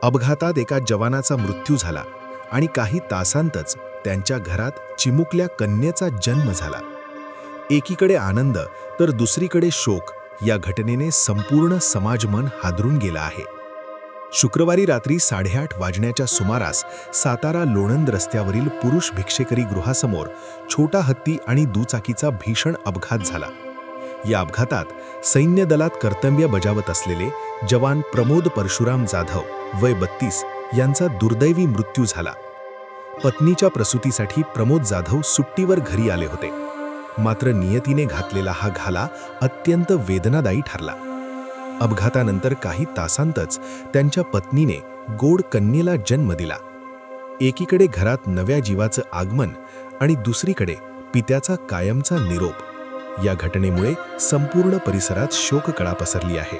अपघातात एका जवानाचा मृत्यू झाला आणि काही तासांतच त्यांच्या घरात चिमुकल्या कन्येचा जन्म झाला. एकीकडे आनंद तर दुसरीकडे शोक या घटनेने संपूर्ण समाजमन हादरून गेला आहे. शुक्रवारी रात्री 8:30 वाजण्याच्या सुमारास सातारा लोणंद रस्त्यावरील पुरुष भिक्षेकरी गृहासमोर छोटा हत्ती आणि दुचाकीचा भीषण अपघात झाला. या अपघातात सैन्य दलात कर्तव्य बजावत असलेले जवान प्रमोद परशुराम जाधव वय 32 यांचा दुर्दैवी मृत्यू झाला. पत्नीच्या प्रसूतीसाठी प्रमोद जाधव सुट्टीवर घरी आले होते. मात्र नियतीने घातलेला हा घाला अत्यंत वेदनादायी ठरला. अपघातानंतर काही तासांतच त्यांच्या पत्नीने गोड कन्येला जन्म दिला. एकीकडे घरात नव्या जीवाचं आगमन आणि दुसरीकडे पित्याचा कायमचा निरोप. या घटनेमुळे संपूर्ण परिसरात शोककळा पसरली आहे.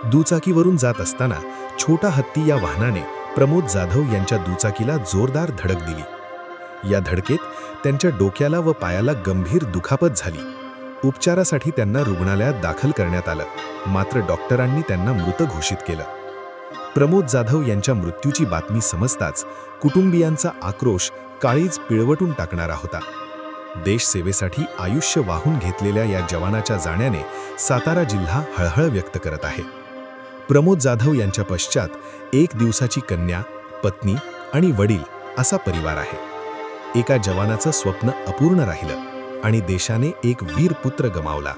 दुचाकीवरून जात असताना छोटा हत्ती या वाहनाने प्रमोद जाधव यांच्या दुचाकीला जोरदार धडक दिली. या धडकेत त्यांच्या डोक्याला व पायाला गंभीर दुखापत झाली. उपचारासाठी त्यांना रुग्णालयात दाखल करण्यात आलं, मात्र डॉक्टरांनी त्यांना मृत घोषित केलं. प्रमोद जाधव यांच्या मृत्यूची बातमी समजताच कुटुंबियांचा आक्रोश काळीज पिळवटून टाकणारा होता. देशसेवेसाठी आयुष्य वाहून घेतलेल्या या जवानाच्या जाण्याने सातारा जिल्हा हळहळ व्यक्त करत आहे. प्रमोद जाधव यांच्या पश्चात 1 दिवसाची कन्या, पत्नी आणि वडील असा परिवार आहे. एका जवानाचं स्वप्न अपूर्ण राहिलं आणि देशाने एक वीर पुत्र गमावला.